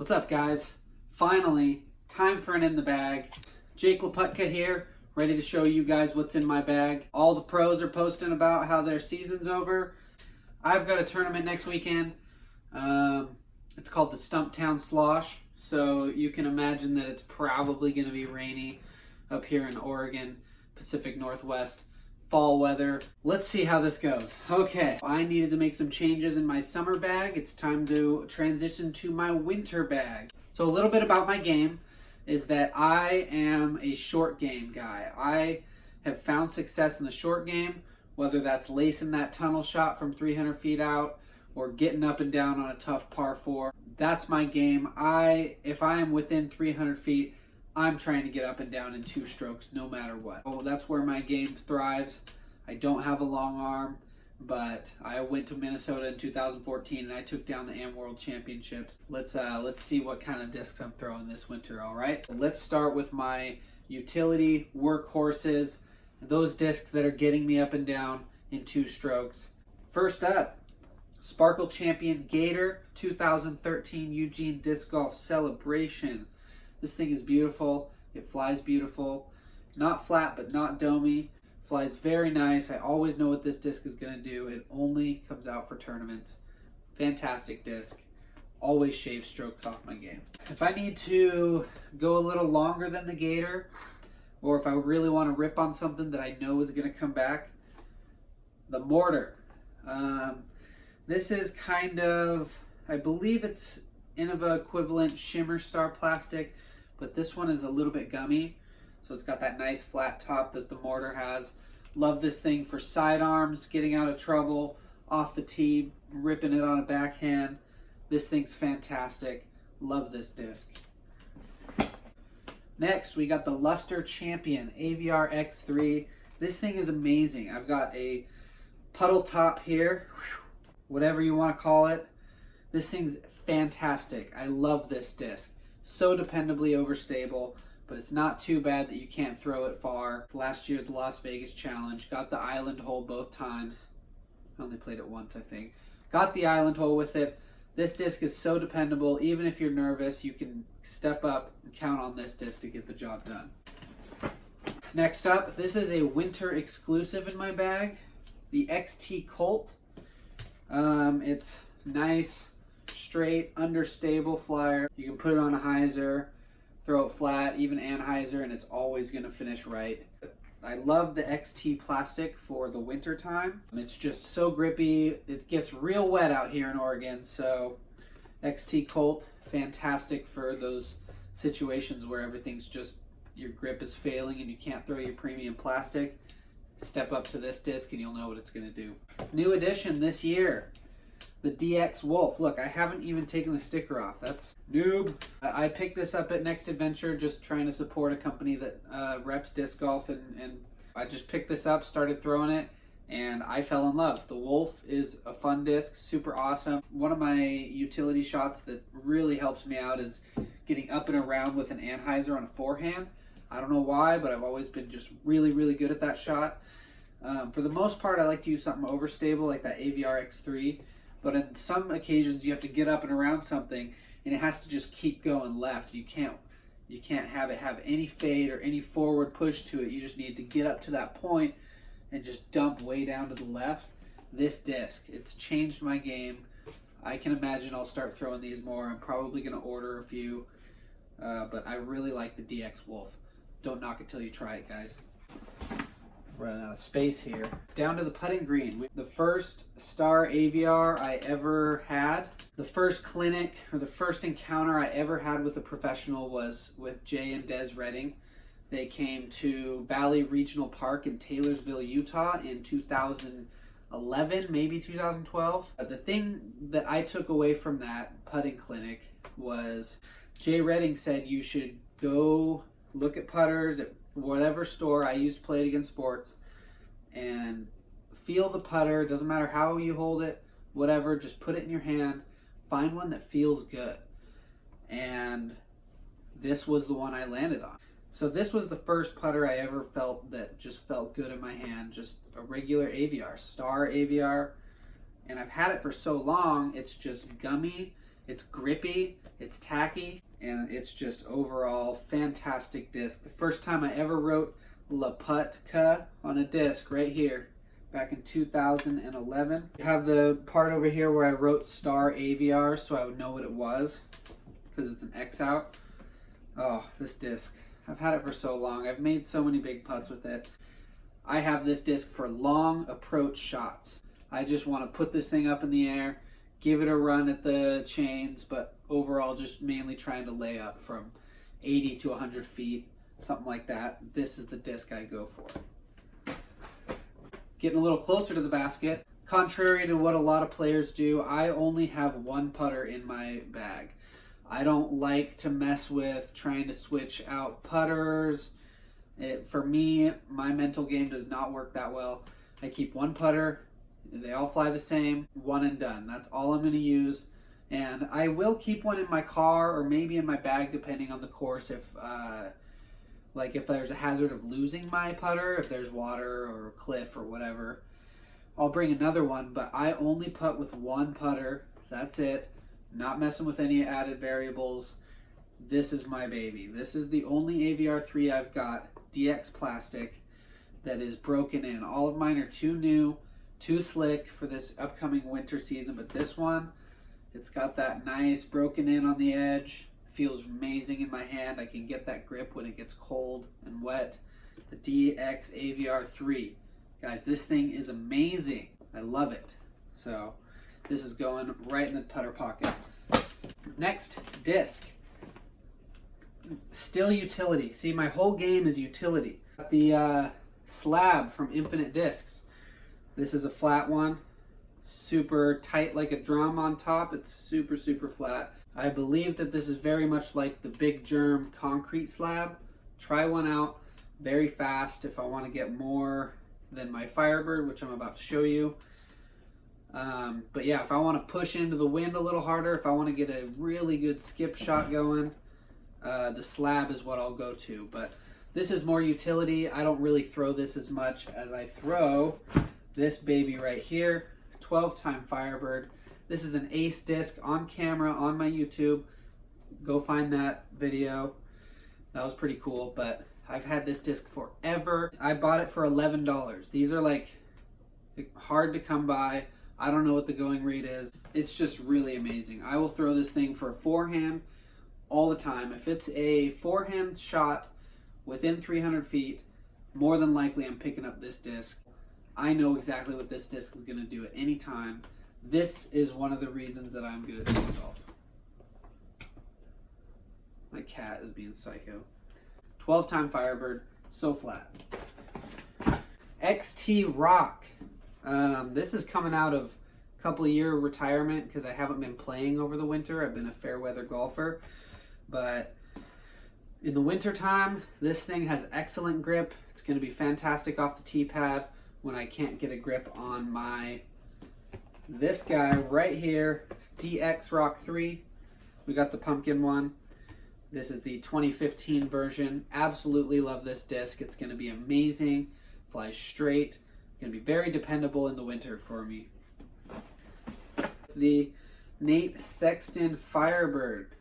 What's up, guys? Finally, time for an in the bag. Jake LaPutka here, ready to show you guys what's in my bag. All the pros are posting about how their season's over. I've got a tournament next weekend. It's called the Stumptown Slosh, so you can imagine that it's probably going to be rainy up here in Oregon, Pacific Northwest. Fall weather. Let's see how this goes. Okay, I needed to make some changes in my summer bag. It's time to transition to my winter bag. So a little bit about my game is that I am a short game guy. I have found success in the short game, whether that's lacing that tunnel shot from 300 feet out or getting up and down on a tough par 4. That's my game. If I am within 300 feet, I'm trying to get up and down in 2 strokes no matter what. Oh, that's where my game thrives. I don't have a long arm, but I went to Minnesota in 2014 and I took down the AM World Championships. Let's see what kind of discs I'm throwing this winter, all right? Let's start with my utility workhorses, those discs that are getting me up and down in 2 strokes. First up, Sparkle Champion Gator 2013 Eugene Disc Golf Celebration. This thing is beautiful. It flies beautiful. Not flat, but not domey. Flies very nice. I always know what this disc is going to do. It only comes out for tournaments. Fantastic disc. Always shave strokes off my game. If I need to go a little longer than the Gator, or if I really want to rip on something that I know is going to come back, the Mortar. This is kind of, I believe it's Innova equivalent Shimmer Star plastic, but this one is a little bit gummy, so it's got that nice flat top that the Mortar has. Love this thing for sidearms, getting out of trouble, off the tee, ripping it on a backhand. This thing's fantastic. Love this disc. Next, we got the Luster Champion AVR X3. This thing is amazing. I've got a puddle top here, whatever you want to call it. This thing's fantastic. I love this disc. So dependably overstable, but it's not too bad that you can't throw it far. Last year at the Las Vegas Challenge, got the island hole both times. I only played it once, I think. Got the island hole with it. This disc is so dependable. Even if you're nervous, you can step up and count on this disc to get the job done. Next up, this is a winter exclusive in my bag. The XT Colt. It's nice, straight, understable flyer. You can put it on a hyzer, throw it flat, even anhyzer, and it's always going to finish right. I love the XT plastic for the winter time. It's just so grippy. It gets real wet out here in Oregon, so XT Colt, fantastic for those situations where everything's just, your grip is failing and you can't throw your premium plastic. Step up to this disc and you'll know what it's going to do. New addition this year, the DX Wolf. Look, I haven't even taken the sticker off. That's noob. I picked this up at Next Adventure, just trying to support a company that reps disc golf, and I just picked this up, started throwing it, and I fell in love. The Wolf is a fun disc, super awesome. One of my utility shots that really helps me out is getting up and around with an anhyzer on a forehand. I don't know why, but I've always been just really, really good at that shot. For the most part, I like to use something overstable like that AVR X3. But in some occasions, you have to get up and around something, and it has to just keep going left. You can't have it have any fade or any forward push to it. You just need to get up to that point and just dump way down to the left. This disc, it's changed my game. I can imagine I'll start throwing these more. I'm probably going to order a few, but I really like the DX Wolf. Don't knock it till you try it, guys. Running out of space here. Down to the putting green. The first Star AVR I ever had, the first clinic or the first encounter I ever had with a professional was with Jay and Des Redding. They came to Valley Regional Park in Taylorsville, Utah in 2011, maybe 2012. The thing that I took away from that putting clinic was Jay Redding said you should go look at putters at whatever store. I used Play It Again Sports, and feel the putter. Doesn't matter how you hold it, whatever, just put it in your hand, find one that feels good. And this was the one I landed on. So this was the first putter I ever felt that just felt good in my hand, just a regular AVR, Star AVR. And I've had it for so long, it's just gummy. It's grippy, it's tacky, and it's just overall fantastic disc. The first time I ever wrote LaPutka on a disc right here, back in 2011. I have the part over here where I wrote Star AVR so I would know what it was, because it's an X out. Oh, this disc. I've had it for so long. I've made so many big putts with it. I have this disc for long approach shots. I just want to put this thing up in the air, give it a run at the chains, but overall just mainly trying to lay up from 80 to 100 feet, something like that. This is the disc I go for. Getting a little closer to the basket. Contrary to what a lot of players do, I only have one putter in my bag. I don't like to mess with trying to switch out putters. For me, my mental game does not work that well. I keep one putter. They all fly the same. One and done. That's all I'm going to use. And I will keep one in my car or maybe in my bag depending on the course if there's a hazard of losing my putter, if there's water or a cliff or whatever. I'll bring another one, but I only putt with one putter. That's it. Not messing with any added variables. This is my baby. This is the only AVR3 I've got, DX plastic, that is broken in. All of mine are too new, too slick for this upcoming winter season, but this one, it's got that nice broken in on the edge. Feels amazing in my hand. I can get that grip when it gets cold and wet. The DX AVR3. Guys, this thing is amazing. I love it. So this is going right in the putter pocket. Next, disc. Still utility. See, my whole game is utility. The slab from Infinite Discs. This is a flat one. Super tight like a drum on top. It's super, super flat. I believe that this is very much like the Big Germ concrete slab. Try one out very fast if I want to get more than my Firebird, which I'm about to show you. But yeah, if I want to push into the wind a little harder, if I want to get a really good skip shot going, the slab is what I'll go to. But this is more utility. I don't really throw this as much as I throw this baby right here, 12-time Firebird. This is an ace disc on camera on my YouTube. Go find that video. That was pretty cool, but I've had this disc forever. I bought it for $11. These are like hard to come by. I don't know what the going rate is. It's just really amazing. I will throw this thing for a forehand all the time. If it's a forehand shot within 300 feet, more than likely I'm picking up this disc. I know exactly what this disc is going to do at any time. This is one of the reasons that I'm good at disc golf. My cat is being psycho. 12-time Firebird, so flat. XT Rock. This is coming out of a couple of year retirement because I haven't been playing over the winter. I've been a fair weather golfer. But in the winter time, this thing has excellent grip. It's going to be fantastic off the tee pad when I can't get a grip on this guy right here, DX Rock 3. We got the pumpkin one. This is the 2015 version. Absolutely love this disc. It's going to be amazing. Flies straight. Going to be very dependable in the winter for me. The Nate Sexton Firebird.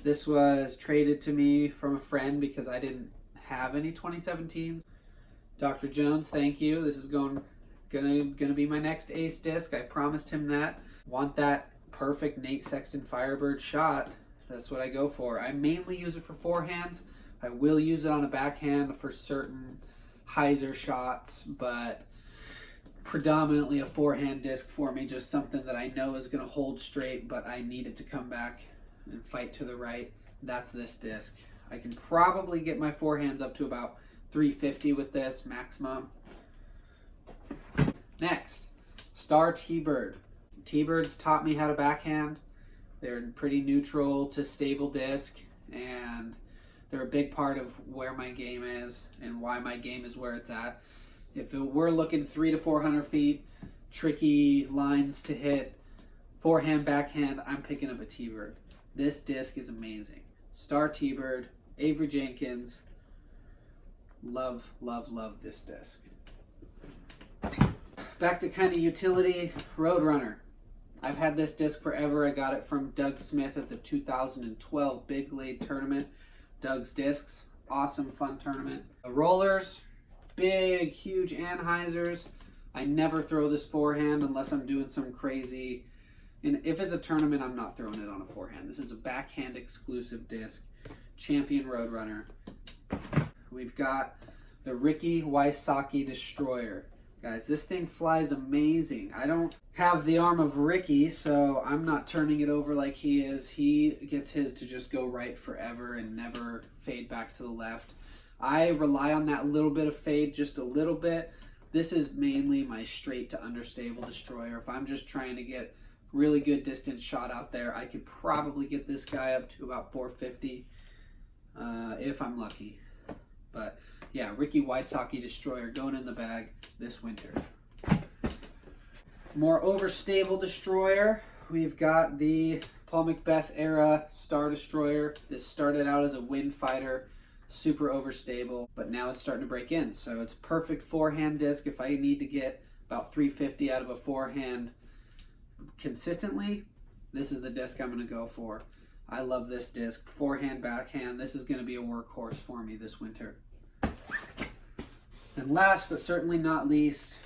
This was traded to me from a friend because I didn't have any 2017s. Dr. Jones, thank you. This is gonna be my next ace disc. I promised him that. Want that perfect Nate Sexton Firebird shot. That's what I go for. I mainly use it for forehands. I will use it on a backhand for certain hyzer shots, but predominantly a forehand disc for me. Just something that I know is going to hold straight, but I need it to come back and fight to the right. That's this disc. I can probably get my forehands up to about 350 with this maximum. Next, Star T-Bird. T-Birds taught me how to backhand. They're pretty neutral to stable disc, and they're a big part of where my game is and why my game is where it's at. If we're looking 300 to 400 feet, tricky lines to hit, forehand, backhand, I'm picking up a T-Bird. This disc is amazing. Star T-Bird, Avery Jenkins. Love, love, love this disc. Back to kind of utility, Roadrunner. I've had this disc forever. I got it from Doug Smith at the 2012 Big Glade Tournament. Doug's Discs. Awesome, fun tournament. The rollers, big, huge Anheisers. I never throw this forehand unless I'm doing some crazy... And if it's a tournament, I'm not throwing it on a forehand. This is a backhand exclusive disc. Champion Roadrunner. We've got the Ricky Wysocki Destroyer. Guys, this thing flies amazing. I don't have the arm of Ricky, so I'm not turning it over like he is. He gets his to just go right forever and never fade back to the left. I rely on that little bit of fade, just a little bit. This is mainly my straight to understable destroyer. If I'm just trying to get really good distance shot out there, I could probably get this guy up to about 450 if I'm lucky. But yeah, Ricky Wysocki Destroyer going in the bag this winter. More overstable destroyer. We've got the Paul Macbeth era Star Destroyer. This started out as a wind fighter, super overstable, but now it's starting to break in. So it's perfect forehand disc if I need to get about 350 out of a forehand consistently. This is the disc I'm going to go for. I love this disc. Forehand, backhand. This is going to be a workhorse for me this winter. And last but certainly not least,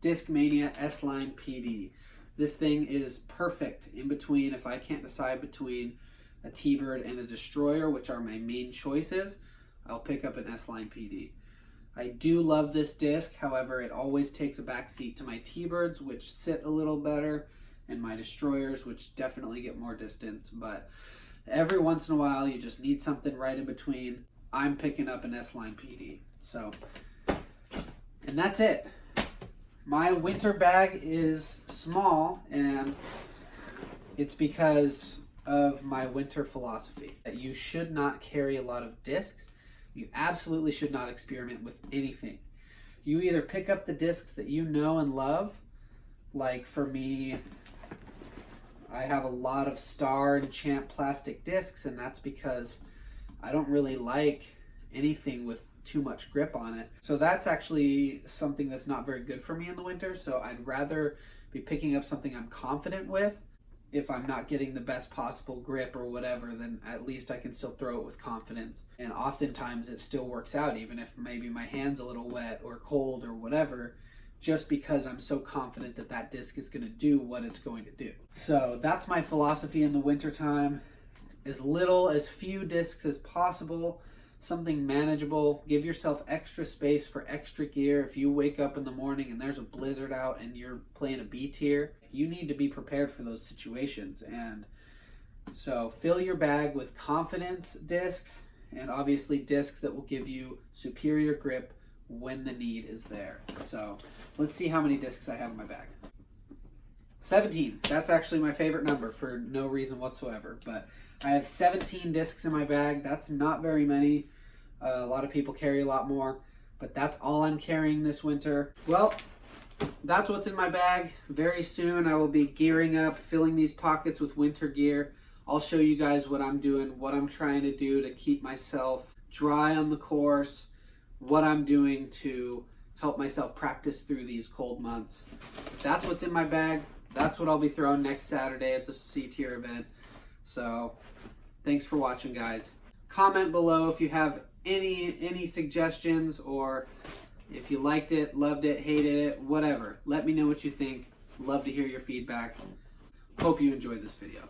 Discmania S-Line PD. This thing is perfect in between. If I can't decide between a T-Bird and a Destroyer, which are my main choices, I'll pick up an S-Line PD. I do love this disc, however, it always takes a back seat to my T-Birds, which sit a little better, and my Destroyers, which definitely get more distance. But every once in a while, you just need something right in between. I'm picking up an S-Line PD. So, and that's it. My winter bag is small, and it's because of my winter philosophy. That you should not carry a lot of discs. You absolutely should not experiment with anything. You either pick up the discs that you know and love. Like for me, I have a lot of Star and Champ plastic discs, and that's because I don't really like anything with too much grip on it. So that's actually something that's not very good for me in the winter. So I'd rather be picking up something I'm confident with. If I'm not getting the best possible grip or whatever, then at least I can still throw it with confidence. And oftentimes it still works out, even if maybe my hand's a little wet or cold or whatever, just because I'm so confident that that disc is going to do what it's going to do. So that's my philosophy in the wintertime. As few discs as possible, something manageable. Give yourself extra space for extra gear. If you wake up in the morning and there's a blizzard out and you're playing a B tier, you need to be prepared for those situations. And so fill your bag with confidence discs, and obviously discs that will give you superior grip when the need is there. So let's see how many discs I have in my bag. 17. That's actually my favorite number for no reason whatsoever. But I have 17 discs in my bag. That's not very many. A lot of people carry a lot more, but that's all I'm carrying this winter. Well, that's what's in my bag. Very soon I will be gearing up, filling these pockets with winter gear. I'll show you guys what I'm doing, what I'm trying to do to keep myself dry on the course, what I'm doing to help myself practice through these cold months. That's what's in my bag. That's what I'll be throwing next Saturday at the C-Tier event. So, thanks for watching, guys. Comment below if you have any suggestions, or if you liked it, loved it, hated it, whatever. Let me know what you think. Love to hear your feedback. Hope you enjoyed this video.